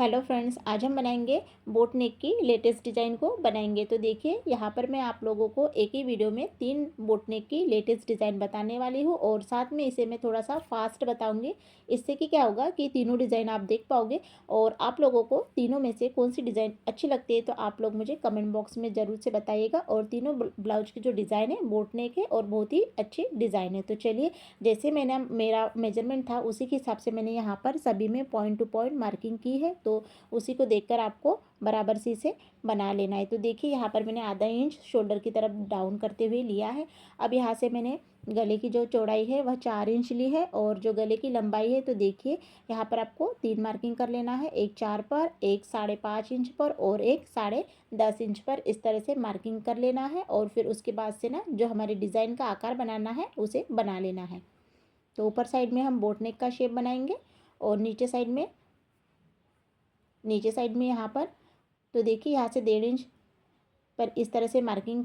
Hello friends, आज हम बनाएंगे बोट नेक की लेटेस्ट डिज़ाइन को बनाएंगे। तो देखिए यहाँ पर मैं आप लोगों को एक ही वीडियो में 3 बोट नेक की लेटेस्ट डिज़ाइन बताने वाली हूँ और साथ में इसे मैं थोड़ा सा फास्ट बताऊंगी। इससे कि क्या होगा कि तीनों डिज़ाइन आप देख पाओगे और आप लोगों को तीनों में से कौन सी डिज़ाइन अच्छी लगती है तो आप लोग मुझे कमेंट बॉक्स में ज़रूर से बताइएगा। और तीनों ब्लाउज की जो डिज़ाइन है बोट नेक है और बहुत ही अच्छी डिज़ाइन है। तो चलिए, जैसे मैंने मेरा मेजरमेंट था उसी के हिसाब से मैंने यहाँ पर सभी में पॉइंट टू पॉइंट मार्किंग की है, तो उसी को देखकर आपको बराबर सी से बना लेना है। तो देखिए यहाँ पर मैंने आधा इंच शोल्डर की तरफ डाउन करते हुए लिया है। अब यहाँ से मैंने गले की जो चौड़ाई है वह 4 इंच ली है और जो गले की लंबाई है तो देखिए यहाँ पर आपको 3 मार्किंग कर लेना है, एक 4 पर, एक 5.5 इंच पर और एक 10.5 इंच पर। इस तरह से मार्किंग कर लेना है और फिर उसके बाद से ना जो हमारे डिज़ाइन का आकार बनाना है उसे बना लेना है। तो ऊपर साइड में हम बोट नेक का शेप बनाएंगे और नीचे साइड में यहाँ पर तो देखिए यहाँ से 1.5 इंच पर इस तरह से मार्किंग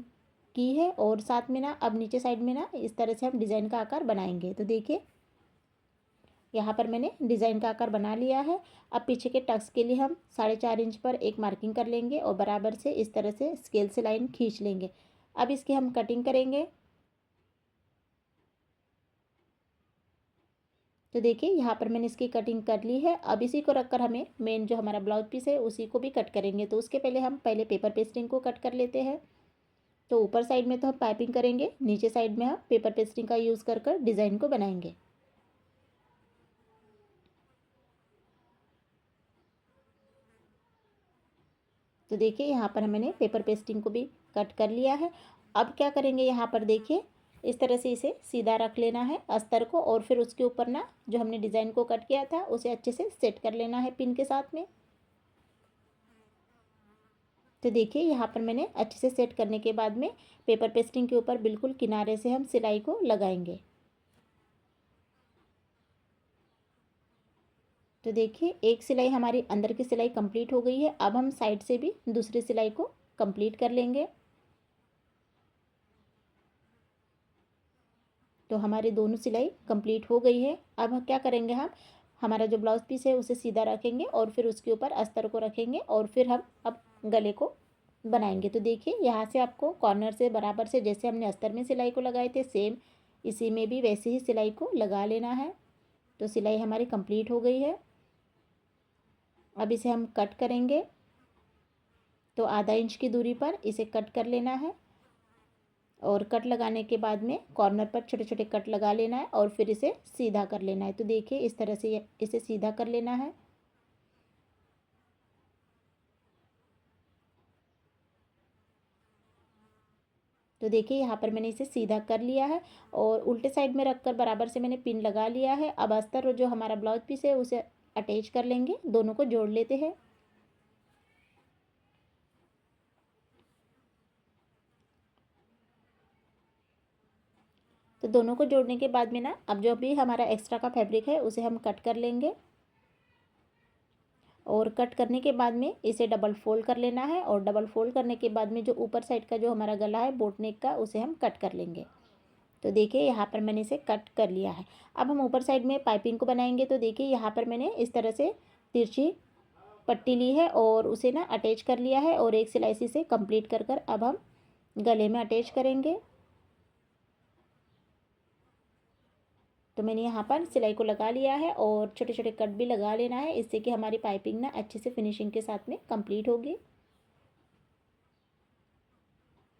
की है और साथ में ना अब नीचे साइड में ना इस तरह से हम डिज़ाइन का आकार बनाएंगे। तो देखिए यहाँ पर मैंने डिज़ाइन का आकार बना लिया है। अब पीछे के टक्स के लिए हम 4.5 इंच पर एक मार्किंग कर लेंगे और बराबर से इस तरह से स्केल से लाइन खींच लेंगे। अब इसकी हम कटिंग करेंगे। तो देखिए यहाँ पर मैंने इसकी कटिंग कर ली है। अब इसी को रखकर हमें मेन जो हमारा ब्लाउज पीस है उसी को भी कट करेंगे। तो उसके पहले हम पेपर पेस्टिंग को कट कर लेते हैं। तो ऊपर साइड में तो हम पाइपिंग करेंगे, नीचे साइड में हम पेपर पेस्टिंग का यूज़ कर कर डिज़ाइन को बनाएंगे। तो देखिए यहाँ पर मैंने पेपर पेस्टिंग को भी कट कर लिया है। अब क्या करेंगे, यहाँ पर देखिए इस तरह से इसे सीधा रख लेना है अस्तर को और फिर उसके ऊपर ना जो हमने डिज़ाइन को कट किया था उसे अच्छे से सेट कर लेना है पिन के साथ में। तो देखिए यहाँ पर मैंने अच्छे से सेट करने के बाद में पेपर पेस्टिंग के ऊपर बिल्कुल किनारे से हम सिलाई को लगाएंगे। तो देखिए एक सिलाई हमारी अंदर की सिलाई कंप्लीट हो गई है। अब हम साइड से भी दूसरी सिलाई को कंप्लीट कर लेंगे। तो हमारी दोनों सिलाई कंप्लीट हो गई है। अब हम क्या करेंगे, हम हमारा जो ब्लाउज पीस है उसे सीधा रखेंगे और फिर उसके ऊपर अस्तर को रखेंगे और फिर हम अब गले को बनाएंगे। तो देखिए यहाँ से आपको कॉर्नर से बराबर से जैसे हमने अस्तर में सिलाई को लगाए थे सेम इसी में भी वैसे ही सिलाई को लगा लेना है। तो सिलाई हमारी कंप्लीट हो गई है। अब इसे हम कट करेंगे। तो आधा इंच की दूरी पर इसे कट कर लेना है और कट लगाने के बाद में कॉर्नर पर छोटे छोटे कट लगा लेना है और फिर इसे सीधा कर लेना है। तो देखिए इस तरह से इसे सीधा कर लेना है। तो देखिए यहाँ पर मैंने इसे सीधा कर लिया है और उल्टे साइड में रखकर बराबर से मैंने पिन लगा लिया है। अब अस्तर जो हमारा ब्लाउज पीस है उसे अटैच कर लेंगे, दोनों को जोड़ लेते हैं। तो दोनों को जोड़ने के बाद में ना अब जो भी हमारा एक्स्ट्रा का फैब्रिक है उसे हम कट कर लेंगे और कट करने के बाद में इसे डबल फोल्ड कर लेना है और डबल फोल्ड करने के बाद में जो ऊपर साइड का जो हमारा गला है बोट नेक का उसे हम कट कर लेंगे। तो देखिए यहाँ पर मैंने इसे कट कर लिया है। अब हम ऊपर साइड में पाइपिंग को बनाएंगे। तो देखिए यहाँ पर मैंने इस तरह से तिरछी पट्टी ली है और उसे ना अटैच कर लिया है और एक सिलाई से कंप्लीट कर कर अब हम गले में अटैच करेंगे। तो मैंने यहाँ पर सिलाई को लगा लिया है और छोटे छोटे कट भी लगा लेना है, इससे कि हमारी पाइपिंग ना अच्छे से फिनिशिंग के साथ में कंप्लीट होगी।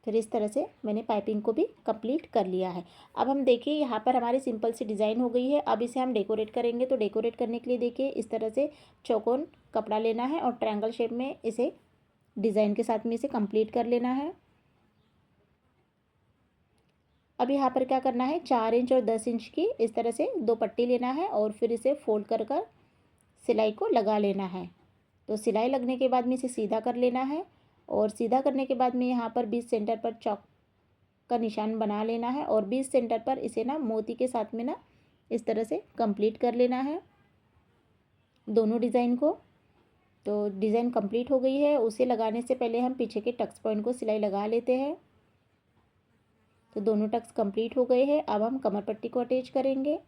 फिर इस तरह से मैंने पाइपिंग को भी कंप्लीट कर लिया है। अब हम देखिए यहाँ पर हमारी सिंपल सी डिज़ाइन हो गई है। अब इसे हम डेकोरेट करेंगे। तो डेकोरेट करने के लिए देखिए इस तरह से चौकोन कपड़ा लेना है और ट्रायंगल शेप में इसे डिज़ाइन के साथ में इसे कंप्लीट कर लेना है। अब यहाँ पर क्या करना है, 4 इंच और 10 इंच की इस तरह से दो पट्टी लेना है और फिर इसे फोल्ड कर कर सिलाई को लगा लेना है। तो सिलाई लगने के बाद में इसे सीधा कर लेना है और सीधा करने के बाद में यहाँ पर 20 सेंटर पर चौक का निशान बना लेना है और 20 सेंटर पर इसे ना मोती के साथ में ना इस तरह से कंप्लीट कर लेना है दोनों डिज़ाइन को। तो डिज़ाइन कंप्लीट हो गई है। उसे लगाने से पहले हम पीछे के टक्स पॉइंट को सिलाई लगा लेते हैं। तो दोनों टक्स कंप्लीट हो गए हैं। अब हम कमर पट्टी को अटैच करेंगे।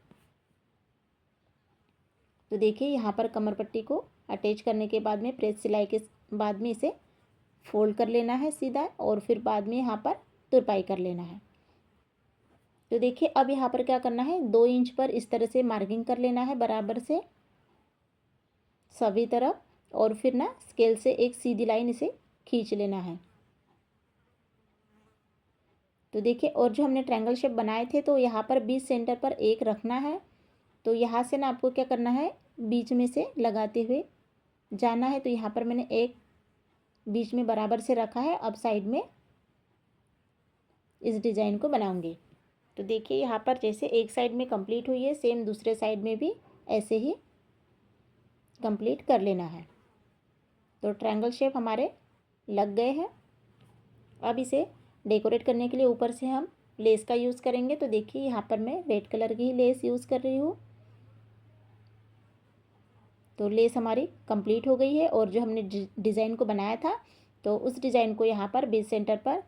तो देखिए यहाँ पर कमर पट्टी को अटैच करने के बाद में प्रेस सिलाई के बाद में इसे फोल्ड कर लेना है सीधा, और फिर बाद में यहाँ पर तुरपाई कर लेना है। तो देखिए अब यहाँ पर क्या करना है, 2 इंच पर इस तरह से मार्किंग कर लेना है बराबर से सभी तरफ, और फिर ना स्केल से एक सीधी लाइन इसे खींच लेना है। तो देखिए, और जो हमने ट्रायंगल शेप बनाए थे तो यहाँ पर बीच सेंटर पर एक रखना है। तो यहाँ से ना आपको क्या करना है, बीच में से लगाते हुए जाना है। तो यहाँ पर मैंने एक बीच में बराबर से रखा है। अब साइड में इस डिज़ाइन को बनाऊंगी। तो देखिए यहाँ पर जैसे एक साइड में कंप्लीट हुई है, सेम दूसरे साइड में भी ऐसे ही कंप्लीट कर लेना है। तो ट्रायंगल शेप हमारे लग गए हैं। अब इसे डेकोरेट करने के लिए ऊपर से हम लेस का यूज़ करेंगे। तो देखिए यहाँ पर मैं रेड कलर की ही लेस यूज़ कर रही हूँ। तो लेस हमारी कंप्लीट हो गई है, और जो हमने डिज़ाइन को बनाया था तो उस डिज़ाइन को यहाँ पर बेस सेंटर पर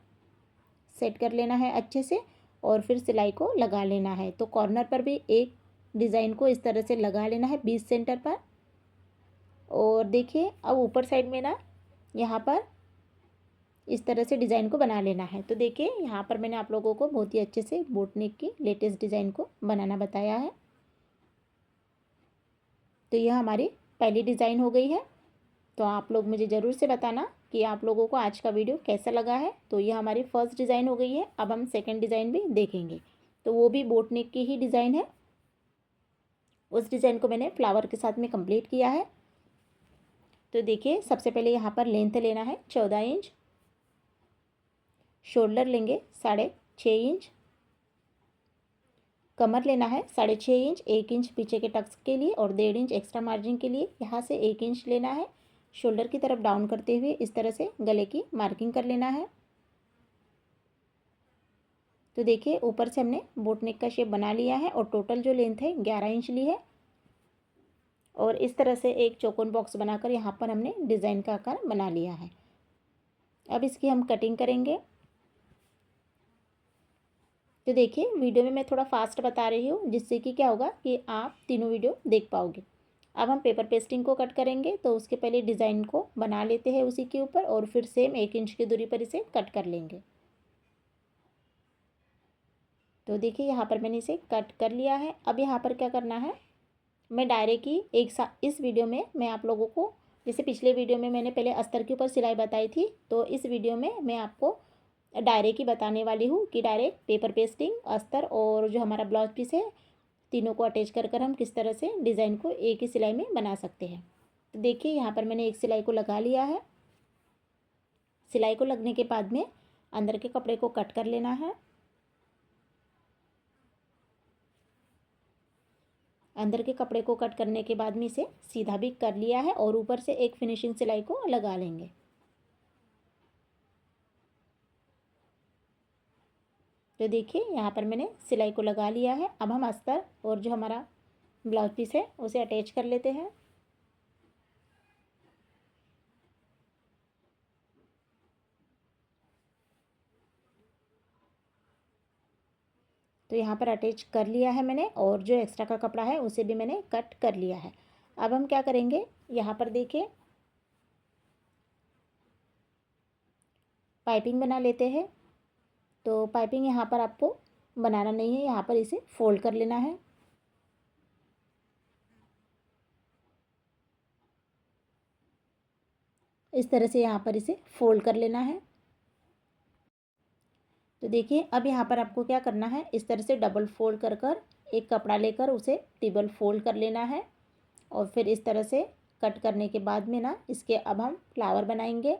सेट कर लेना है अच्छे से, और फिर सिलाई को लगा लेना है। तो कॉर्नर पर भी एक डिज़ाइन को इस तरह से लगा लेना है बीच सेंटर पर। और देखिए अब ऊपर साइड में ना यहाँ पर इस तरह से डिज़ाइन को बना लेना है। तो देखिए यहाँ पर मैंने आप लोगों को बहुत ही अच्छे से बोट नेक की लेटेस्ट डिज़ाइन को बनाना बताया है। तो यह हमारी पहली डिज़ाइन हो गई है। तो आप लोग मुझे ज़रूर से बताना कि आप लोगों को आज का वीडियो कैसा लगा है। तो यह हमारी फर्स्ट डिज़ाइन हो गई है। अब हम सेकंड डिज़ाइन भी देखेंगे। तो वो भी बोट नेक की ही डिज़ाइन है। उस डिज़ाइन को मैंने फ्लावर के साथ में कंप्लीट किया है। तो देखिए सबसे पहले यहाँ पर लेंथ लेना है 14 इंच, शोल्डर लेंगे 6.5 इंच, कमर लेना है 6.5 इंच, 1 इंच पीछे के टक्स के लिए और 1.5 इंच एक्स्ट्रा मार्जिन के लिए यहाँ से 1 इंच लेना है। शोल्डर की तरफ डाउन करते हुए इस तरह से गले की मार्किंग कर लेना है। तो देखिए ऊपर से हमने बोट नेक का शेप बना लिया है, और टोटल जो लेंथ है 11 इंच ली है। और इस तरह से एक चौकोन बॉक्स बनाकर यहाँ पर हमने डिज़ाइन का आकार बना लिया है। अब इसकी हम कटिंग करेंगे। तो देखिए वीडियो में मैं थोड़ा फास्ट बता रही हूँ, जिससे कि क्या होगा कि आप तीनों वीडियो देख पाओगे। अब हम पेपर पेस्टिंग को कट करेंगे। तो उसके पहले डिज़ाइन को बना लेते हैं उसी के ऊपर, और फिर सेम 1 इंच की दूरी पर इसे कट कर लेंगे। तो देखिए यहाँ पर मैंने इसे कट कर लिया है। अब यहाँ पर क्या करना है, मैं डायरे की इस वीडियो में मैं आप लोगों को, जैसे पिछले वीडियो में मैंने पहले अस्तर के ऊपर सिलाई बताई थी, तो इस वीडियो में मैं आपको डायरे की बताने वाली हूँ कि डायरेक्ट पेपर पेस्टिंग, अस्तर और जो हमारा ब्लाउज पीस है, तीनों को अटैच कर कर हम किस तरह से डिज़ाइन को एक ही सिलाई में बना सकते हैं। तो देखिए यहाँ पर मैंने एक सिलाई को लगा लिया है। सिलाई को लगने के बाद में अंदर के कपड़े को कट कर लेना है। अंदर के कपड़े को कट करने के बाद में इसे सीधा भी कर लिया है, और ऊपर से एक फिनिशिंग सिलाई को लगा लेंगे। तो देखिए यहाँ पर मैंने सिलाई को लगा लिया है। अब हम अस्तर और जो हमारा ब्लाउज पीस है उसे अटैच कर लेते हैं। तो यहाँ पर अटैच कर लिया है मैंने, और जो एक्स्ट्रा का कपड़ा है उसे भी मैंने कट कर लिया है। अब हम क्या करेंगे, यहाँ पर देखिए पाइपिंग बना लेते हैं। तो पाइपिंग यहाँ पर आपको बनाना नहीं है, यहाँ पर इसे फोल्ड कर लेना है। इस तरह से यहाँ पर इसे फोल्ड कर लेना है। तो देखिए अब यहाँ पर आपको क्या करना है, इस तरह से डबल फोल्ड कर कर एक कपड़ा लेकर उसे ट्रिपल फोल्ड कर लेना है, और फिर इस तरह से कट करने के बाद में ना इसके अब हम फ्लावर बनाएंगे।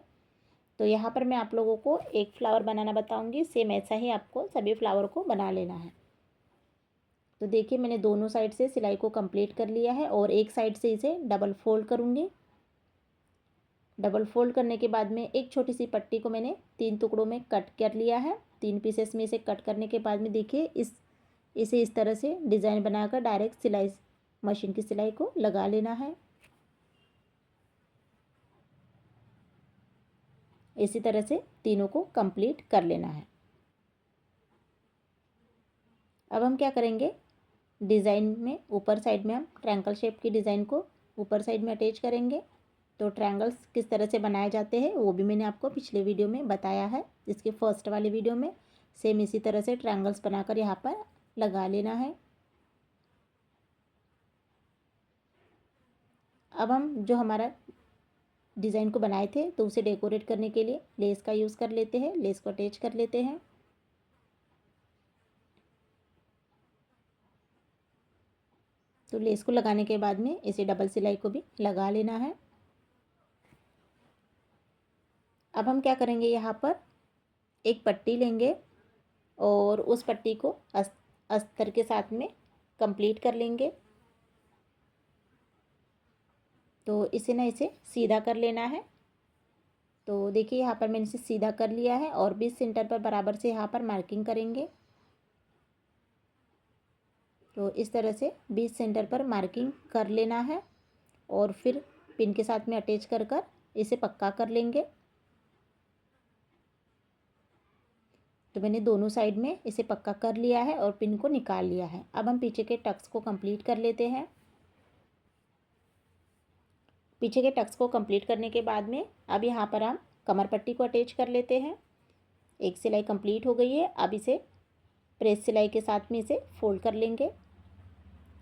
तो यहाँ पर मैं आप लोगों को एक फ्लावर बनाना बताऊँगी, सेम ऐसा ही आपको सभी फ्लावर को बना लेना है। तो देखिए मैंने दोनों साइड से सिलाई को कंप्लीट कर लिया है, और एक साइड से इसे डबल फोल्ड करूँगी। डबल फोल्ड करने के बाद में एक छोटी सी पट्टी को मैंने 3 टुकड़ों में कट कर लिया है। 3 पीसेस में इसे कट करने के बाद में देखिए इसे इस तरह से डिज़ाइन बनाकर डायरेक्ट सिलाई मशीन की सिलाई को लगा लेना है। इसी तरह से तीनों को कंप्लीट कर लेना है। अब हम क्या करेंगे, डिज़ाइन में ऊपर साइड में हम ट्रायंगल शेप की डिज़ाइन को ऊपर साइड में अटैच करेंगे। तो ट्रायंगल्स किस तरह से बनाए जाते हैं वो भी मैंने आपको पिछले वीडियो में बताया है, इसके फर्स्ट वाले वीडियो में। सेम इसी तरह से ट्रायंगल्स बनाकर यहाँ पर लगा लेना है। अब हम जो हमारा डिज़ाइन को बनाए थे तो उसे डेकोरेट करने के लिए लेस का यूज़ कर लेते हैं। लेस को अटैच कर लेते हैं। तो लेस को लगाने के बाद में इसे डबल सिलाई को भी लगा लेना है। अब हम क्या करेंगे, यहाँ पर एक पट्टी लेंगे और उस पट्टी को अस्तर के साथ में कंप्लीट कर लेंगे। तो इसे सीधा कर लेना है। तो देखिए यहाँ पर मैंने इसे सीधा कर लिया है और 20 सेंटर पर बराबर से यहाँ पर मार्किंग करेंगे। तो इस तरह से 20 सेंटर पर मार्किंग कर लेना है और फिर पिन के साथ में अटैच कर कर इसे पक्का कर लेंगे। तो मैंने दोनों साइड में इसे पक्का कर लिया है और पिन को निकाल लिया है। अब हम पीछे के टक्स को कंप्लीट कर लेते हैं। पीछे के टक्स को कंप्लीट करने के बाद में अब यहाँ पर हम कमर पट्टी को अटैच कर लेते हैं। एक सिलाई कंप्लीट हो गई है। अब इसे प्रेस सिलाई के साथ में इसे फोल्ड कर लेंगे।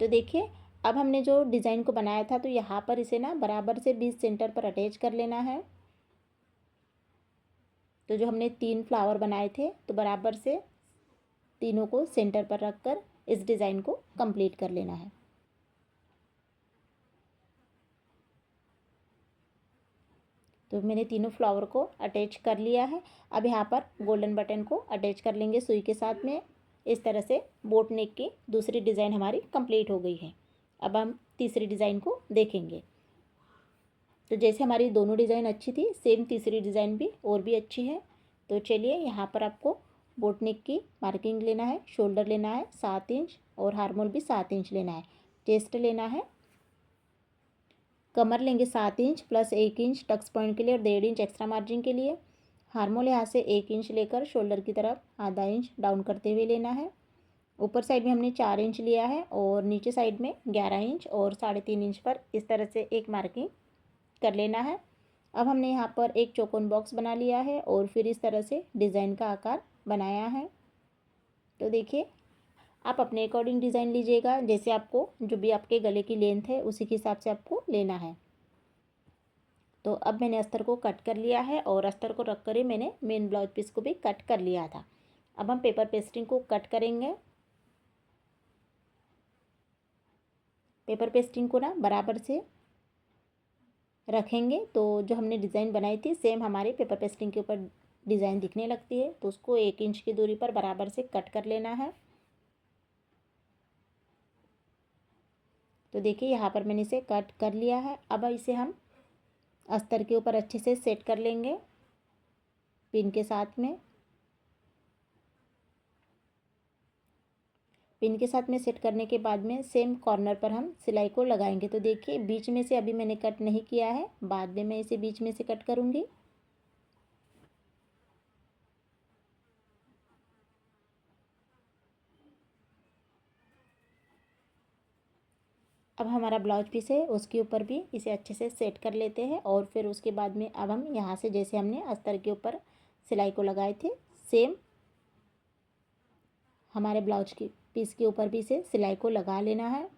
तो देखिए अब हमने जो डिज़ाइन को बनाया था तो यहाँ पर इसे ना बराबर से 20 सेंटर पर अटैच कर लेना है। तो जो हमने 3 फ्लावर बनाए थे तो बराबर से तीनों को सेंटर पर रखकर इस डिज़ाइन को कंप्लीट कर लेना है। तो मैंने तीनों फ्लावर को अटैच कर लिया है। अब यहाँ पर गोल्डन बटन को अटैच कर लेंगे सुई के साथ में। इस तरह से बोट नेक की दूसरी डिज़ाइन हमारी कंप्लीट हो गई है। अब हम तीसरी डिज़ाइन को देखेंगे। तो जैसे हमारी दोनों डिज़ाइन अच्छी थी सेम तीसरी डिज़ाइन भी और भी अच्छी है। तो चलिए यहाँ पर आपको बोट नेक की मार्किंग लेना है। शोल्डर लेना है 7 इंच और हार्मोल भी 7 इंच लेना है। चेस्ट लेना है, कमर लेंगे 7 inch plus 1 inch tucks point के लिए और 1.5 इंच एक्स्ट्रा मार्जिन के लिए। हार्मोल यहाँ से 1 इंच लेकर शोल्डर की तरफ आधा इंच डाउन करते हुए लेना है। ऊपर साइड में हमने 4 इंच लिया है और नीचे साइड में 11 इंच और 3.5 इंच पर इस तरह से एक मार्किंग कर लेना है। अब हमने यहाँ पर एक चौकोन बॉक्स बना लिया है और फिर इस तरह से डिज़ाइन का आकार बनाया है। तो देखिए आप अपने अकॉर्डिंग डिज़ाइन लीजिएगा, जैसे आपको जो भी आपके गले की लेंथ है उसी के हिसाब से आपको लेना है। तो अब मैंने अस्तर को कट कर लिया है और अस्तर को रख कर ही मैंने मेन ब्लाउज पीस को भी कट कर लिया था। अब हम पेपर पेस्टिंग को कट करेंगे। पेपर पेस्टिंग को ना बराबर से रखेंगे तो जो हमने डिज़ाइन बनाई थी सेम हमारे पेपर पेस्टिंग के ऊपर डिज़ाइन दिखने लगती है। तो उसको 1 इंच की दूरी पर बराबर से कट कर लेना है। तो देखिए यहाँ पर मैंने इसे कट कर लिया है। अब इसे हम अस्तर के ऊपर अच्छे से सेट कर लेंगे पिन के साथ में। पिन के साथ में सेट करने के बाद में सेम कॉर्नर पर हम सिलाई को लगाएंगे। तो देखिए बीच में से अभी मैंने कट नहीं किया है, बाद में मैं इसे बीच में से कट करूँगी। अब हमारा ब्लाउज पीस है उसके ऊपर भी इसे अच्छे से सेट कर लेते हैं और फिर उसके बाद में अब हम यहाँ से जैसे हमने अस्तर के ऊपर सिलाई को लगाए थे सेम हमारे ब्लाउज की पीस के ऊपर भी इसे सिलाई को लगा लेना है।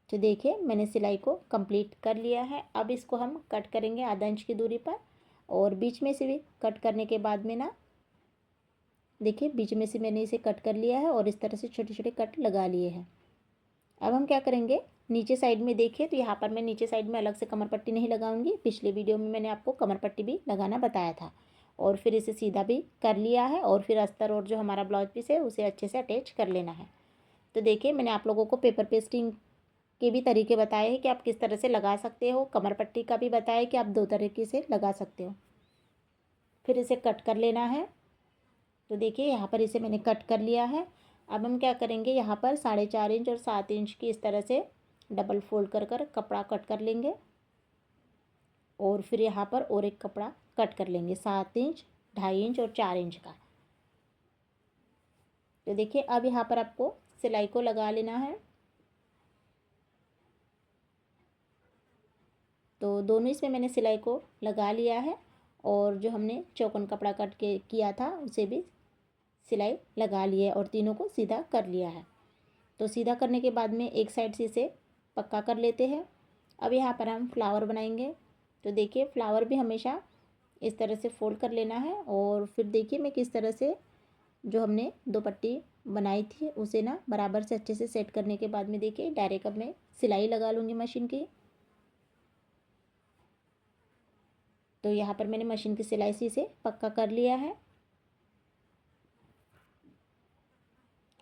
तो देखिए मैंने सिलाई को कंप्लीट कर लिया है। अब इसको हम कट करेंगे आधा इंच की दूरी पर और बीच में से भी कट करने के बाद में ना देखिए बीच में से मैंने इसे कट कर लिया है और इस तरह से छोटे छोटे कट लगा लिए हैं। अब हम क्या करेंगे, नीचे साइड में देखिए तो यहाँ पर मैं नीचे साइड में अलग से कमर पट्टी नहीं लगाऊंगी। पिछले वीडियो में मैंने आपको कमर पट्टी भी लगाना बताया था और फिर इसे सीधा भी कर लिया है और फिर अस्तर और जो हमारा ब्लाउज पीस है उसे अच्छे से अटैच कर लेना है। तो देखिए मैंने आप लोगों को पेपर पेस्टिंग के भी तरीके बताए हैं कि आप किस तरह से लगा सकते हो, कमर पट्टी का भी बताया कि आप 2 तरीके से लगा सकते हो। फिर इसे कट कर लेना है। तो देखिए यहाँ पर इसे मैंने कट कर लिया है। अब हम क्या करेंगे, यहाँ पर 4.5 इंच और 7 इंच की इस तरह से डबल फोल्ड कर कर कपड़ा कट कर लेंगे और फिर यहाँ पर और एक कपड़ा कट कर लेंगे 7 इंच, 2.5 इंच और 4 इंच का। तो देखिए अब यहाँ पर आपको सिलाई को लगा लेना है। तो दोनों इसमें मैंने सिलाई को लगा लिया है और जो हमने चौकोन कपड़ा कट के किया था उसे भी सिलाई लगा ली है और तीनों को सीधा कर लिया है। तो सीधा करने के बाद में एक साइड से इसे पक्का कर लेते हैं। अब यहाँ पर हम फ्लावर बनाएंगे। तो देखिए फ्लावर भी हमेशा इस तरह से फोल्ड कर लेना है और फिर देखिए मैं किस तरह से जो हमने 2 पट्टी बनाई थी उसे ना बराबर से अच्छे से सेट करने के बाद में देखिए डायरेक्ट अब मैं सिलाई लगा लूँगी मशीन की। तो यहाँ पर मैंने मशीन की सिलाई से इसे पक्का कर लिया है।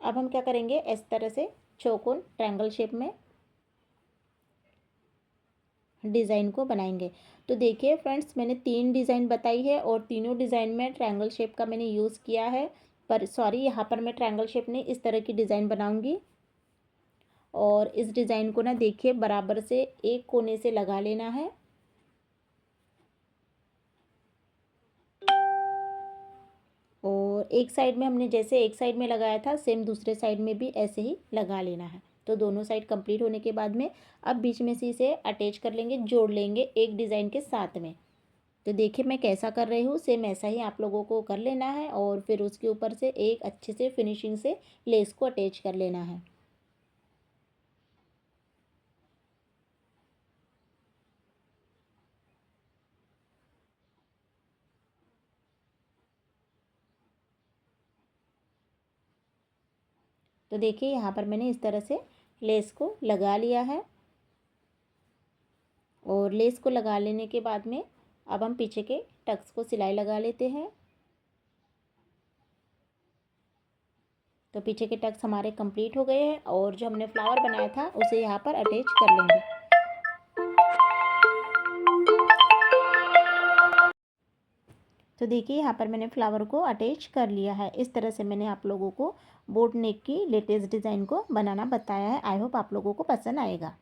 अब हम क्या करेंगे, इस तरह से चौकोन ट्रायंगल शेप में डिज़ाइन को बनाएंगे। तो देखिए फ्रेंड्स, मैंने 3 डिज़ाइन बताई है और तीनों डिज़ाइन में ट्रायंगल शेप का मैंने यूज़ किया है। पर सॉरी, यहाँ पर मैं ट्रायंगल शेप नहीं, इस तरह की डिज़ाइन बनाऊंगी। और इस डिज़ाइन को ना देखिए बराबर से एक कोने से लगा लेना है और एक साइड में हमने जैसे एक साइड में लगाया था सेम दूसरे साइड में भी ऐसे ही लगा लेना है। तो दोनों साइड कंप्लीट होने के बाद में अब बीच में से इसे अटैच कर लेंगे, जोड़ लेंगे एक डिज़ाइन के साथ में। तो देखिए मैं कैसा कर रही हूँ, सेम ऐसा ही आप लोगों को कर लेना है और फिर उसके ऊपर से एक अच्छे से फिनिशिंग से लेस को अटैच कर लेना है। तो देखिए यहाँ पर मैंने इस तरह से लेस को लगा लिया है और लेस को लगा लेने के बाद में अब हम पीछे के टक्स को सिलाई लगा लेते हैं। तो पीछे के टक्स हमारे कंप्लीट हो गए हैं और जो हमने फ्लावर बनाया था उसे यहाँ पर अटैच कर लेंगे। तो देखिए यहाँ पर मैंने फ्लावर को अटैच कर लिया है। इस तरह से मैंने आप लोगों को बोट नेक की लेटेस्ट डिज़ाइन को बनाना बताया है। आई होप आप लोगों को पसंद आएगा।